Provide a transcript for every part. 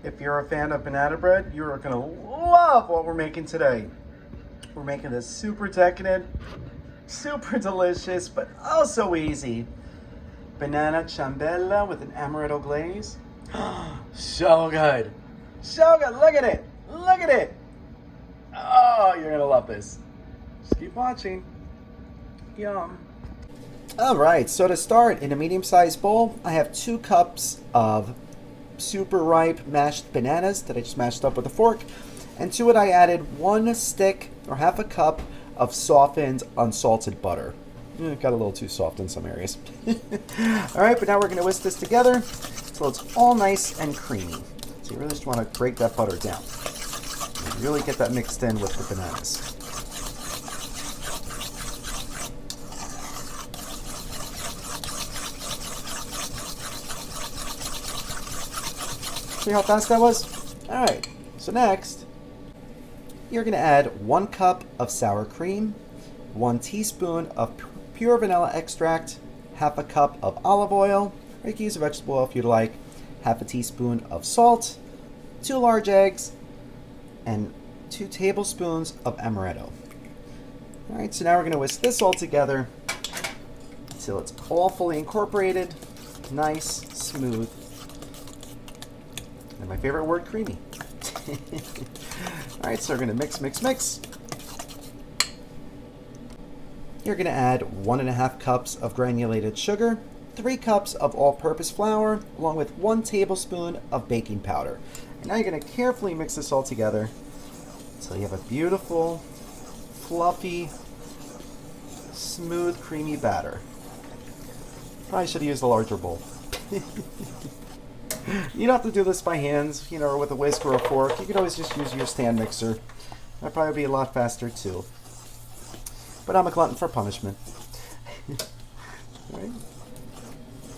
If you're a fan of banana bread, you're gonna love what we're making today. We're making this super decadent, super delicious, but oh so easy. Banana ciambella with an amaretto glaze. So good. So good. Look at it. Look at it. Oh, you're gonna love this. Just keep watching. Yum. All right, so to start, in a medium-sized bowl, I have 2 cups of super ripe mashed bananas that I just mashed up with a fork. And to it, I added 1 stick or half a cup of softened unsalted butter. Got a little too soft in some areas. All right, but now we're going to whisk this together until it's all nice and creamy. So you really just want to break that butter down. And really get that mixed in with the bananas. See how fast that was? All right, so next, you're going to add 1 cup of sour cream, 1 teaspoon of pure vanilla extract, half a cup of olive oil, or you can use a vegetable oil if you'd like, half a teaspoon of salt, 2 large eggs, and 2 tablespoons of amaretto. All right, so now we're going to whisk this all together until it's all fully incorporated, nice, smooth, and my favorite word, creamy. All right, so we're going to mix, mix, mix. You're going to add 1.5 cups of granulated sugar, 3 cups of all-purpose flour, along with 1 tablespoon of baking powder. And now you're going to carefully mix this all together until you have a beautiful, fluffy, smooth, creamy batter. Probably should have used a larger bowl. You don't have to do this by hands, or with a whisk or a fork. You can always just use your stand mixer. That'd probably be a lot faster too. But I'm a glutton for punishment. Right.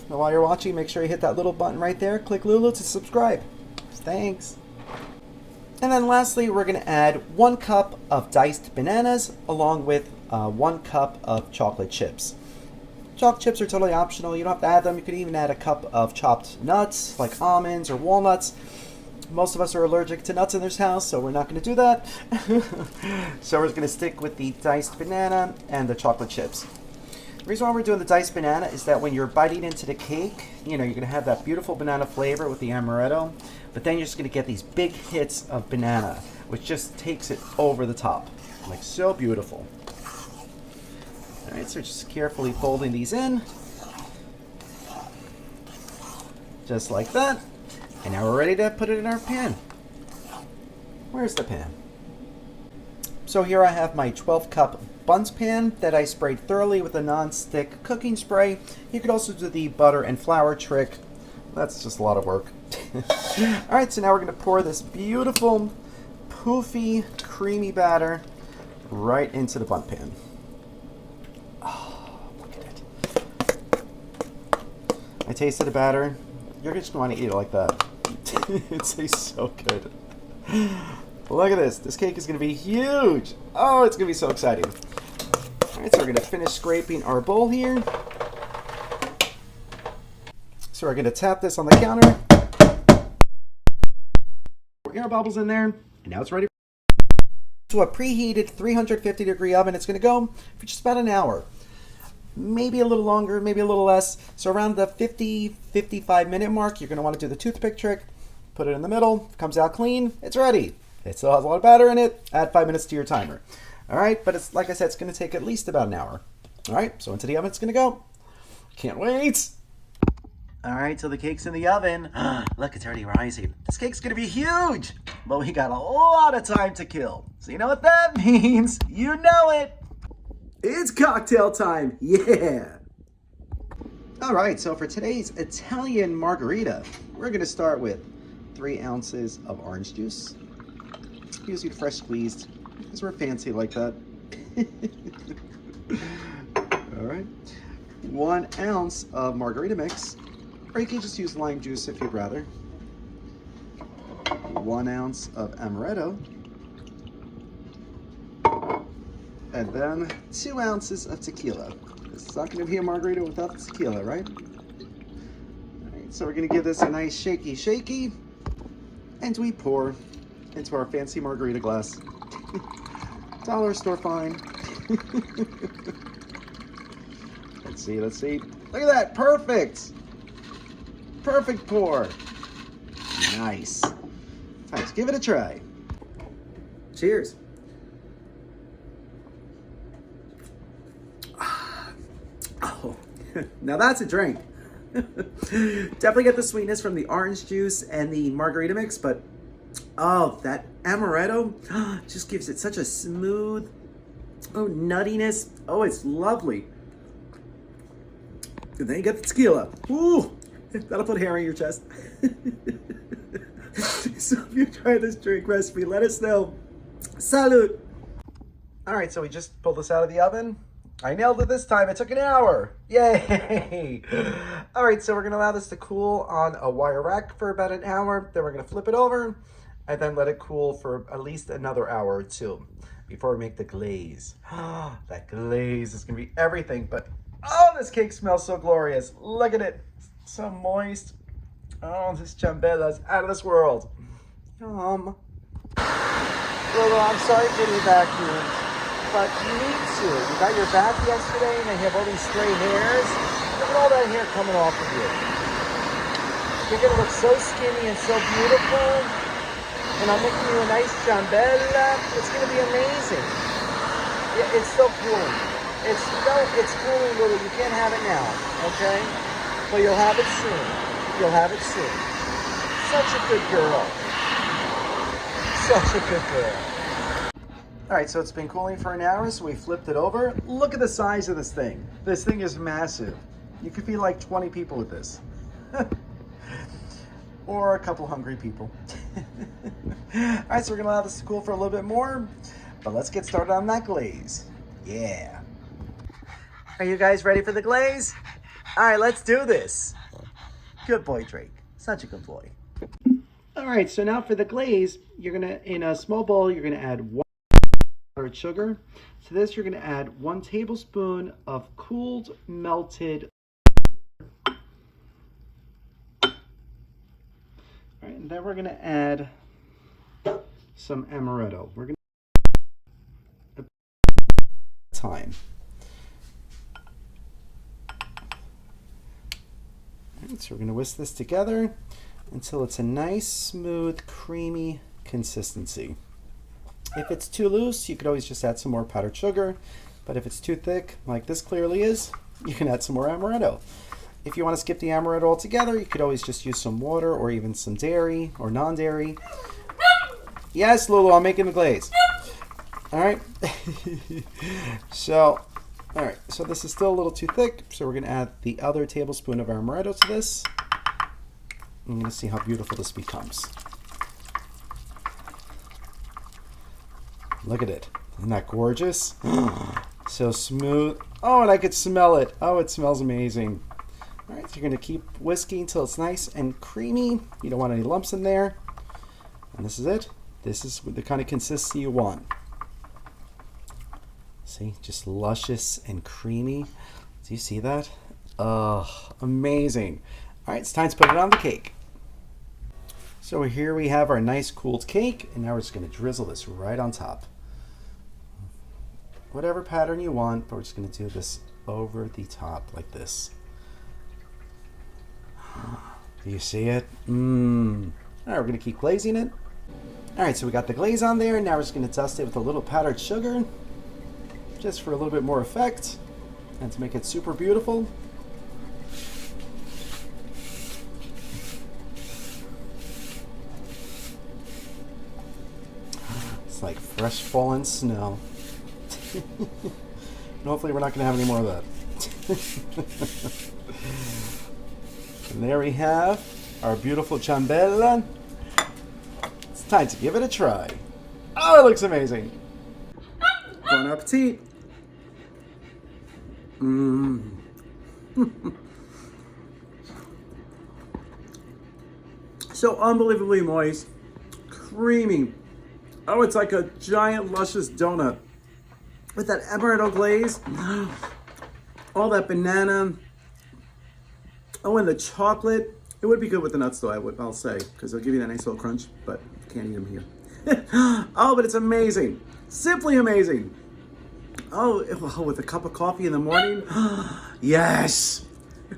Now while you're watching, make sure you hit that little button right there. Click Lulu to subscribe. Thanks. And then lastly, we're going to add 1 cup of diced bananas along with 1 cup of chocolate chips. Chocolate chips are totally optional. You don't have to add them. You could even add a cup of chopped nuts, like almonds or walnuts. Most of us are allergic to nuts in this house, so we're not going to do that. So we're going to stick with the diced banana and the chocolate chips. The reason why we're doing the diced banana is that when you're biting into the cake, you're going to have that beautiful banana flavor with the amaretto, but then you're just going to get these big hits of banana, which just takes it over the top. Like so beautiful. All right, so just carefully folding these in, just like that. And now we're ready to put it in our pan. Where's the pan? So here I have my 12-cup buns pan that I sprayed thoroughly with a non-stick cooking spray. You could also do the butter and flour trick. That's just a lot of work. All right, so now we're going to pour this beautiful, poofy, creamy batter right into the bun pan. I tasted the batter. You're just going to want to eat it like that. It tastes so good. Look at this. This cake is going to be huge. Oh, it's going to be so exciting. All right, so we're going to finish scraping our bowl here. So we're going to tap this on the counter. Pour air bubbles in there. And now it's ready to a preheated 350-degree oven. It's going to go for just about an hour. Maybe a little longer, maybe a little less. So around the 50-55 minute mark, you're going to want to do the toothpick trick. Put it in the middle. If it comes out clean, it's ready. It still has a lot of batter in it. Add 5 minutes to your timer. All right, but it's like I said, it's going to take at least about an hour. All right, so into the oven it's going to go. Can't wait. All right, so the cake's in the oven. Look, it's already rising. This cake's going to be huge, but we got a lot of time to kill. So you know what that means? You know it. It's cocktail time, yeah! All right, so for today's Italian margarita, we're gonna start with 3 ounces of orange juice. Use your fresh squeezed, because we're fancy like that. All right, 1 ounce of margarita mix, or you can just use lime juice if you'd rather. 1 ounce of amaretto. And then 2 ounces of tequila. It's not going to be a margarita without the tequila, right? All right, so we're going to give this a nice shaky. and we pour into our fancy margarita glass. Dollar store fine. Let's see, let's see. Look at that, perfect. Perfect pour. Nice. Let's give it a try. Cheers. Oh, now that's a drink. Definitely get the sweetness from the orange juice and the margarita mix, but oh, that amaretto just gives it such a smooth, nuttiness. Oh, it's lovely. And then you get the tequila. Ooh, that'll put hair on your chest. So if you try this drink recipe, let us know. Salud. All right, so we just pulled this out of the oven. I nailed it this time. It took an hour. Yay. All right, so we're gonna allow this to cool on a wire rack for about an hour. Then we're gonna flip it over and then let it cool for at least another hour or two before we make the glaze. That glaze is gonna be everything, but oh, this cake smells so glorious. Look at it, so moist. Oh, this ciambella is out of this world. Yum. Lolo, I'm sorry for the vacuum, but you need to. You got your bath yesterday and you have all these stray hairs. Look at all that hair coming off of you. You're gonna look so skinny and so beautiful. And I'm making you a nice ciambella. It's gonna be amazing. Yeah, it's still cooling. It's cooling, Lulu. You can't have it now, okay? But you'll have it soon. You'll have it soon. Such a good girl. Such a good girl. All right, so it's been cooling for an hour, so we flipped it over. Look at the size of this thing. This thing is massive. You could feed like 20 people with this. Or a couple hungry people. All right, so we're gonna allow this to cool for a little bit more, but let's get started on that glaze. Yeah. Are you guys ready for the glaze? All right, let's do this. Good boy, Drake. Such a good boy. All right, so now for the glaze, you're gonna, in a small bowl, you're gonna add 1 powdered sugar. To this, you're gonna add 1 tablespoon of cooled melted. All right, and then we're gonna add some amaretto. We're gonna time. So we're going to whisk this together until it's a nice, smooth, creamy consistency. If it's too loose, you could always just add some more powdered sugar. But if it's too thick, like this clearly is, you can add some more amaretto. If you want to skip the amaretto altogether, you could always just use some water or even some dairy or non-dairy. Yes, Lulu, I'm making the glaze. All right. All right, so this is still a little too thick, so we're going to add the other tablespoon of amaretto to this. I'm going to see how beautiful this becomes. Look at it. Isn't that gorgeous? So smooth. Oh, and I could smell it. Oh, it smells amazing. All right, so you're going to keep whisking until it's nice and creamy. You don't want any lumps in there. And this is it. This is the kind of consistency you want. See, just luscious and creamy. Do you see that? Oh, amazing. All right, it's time to put it on the cake. So here we have our nice cooled cake, and now we're just going to drizzle this right on top. Whatever pattern you want, but we're just going to do this over the top like this. Do you see it? Mmm. All right, we're going to keep glazing it. All right, so we got the glaze on there, and now we're just going to dust it with a little powdered sugar, just for a little bit more effect and to make it super beautiful. It's like fresh fallen snow. And hopefully we're not going to have any more of that. And there we have our beautiful ciambella. It's time to give it a try. Oh, it looks amazing. Bon appetit. Mmm. So unbelievably moist, creamy. Oh, it's like a giant luscious donut with that amaretto glaze. All that banana. Oh, and the chocolate. It would be good with the nuts, though, I'll say, because they'll give you that nice little crunch, but you can't eat them here. Oh, but it's amazing. Simply amazing. Oh, with a cup of coffee in the morning. Yes.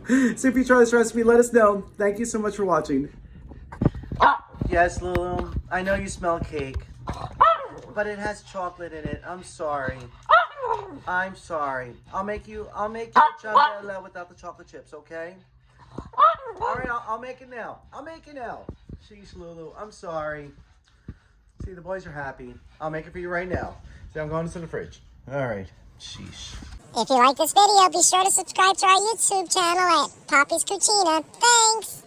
So if you try this recipe, let us know. Thank you so much for watching. Yes, Lulu. I know you smell cake, but it has chocolate in it. I'm sorry. I'm sorry. I'll make you a ciambella without the chocolate chips, okay? All right, I'll make it now. Sheesh, Lulu. I'm sorry. See, the boys are happy. I'll make it for you right now. See, I'm going to the fridge. All right. Sheesh. If you like this video, be sure to subscribe to our YouTube channel at Poppy's Cucina. Thanks!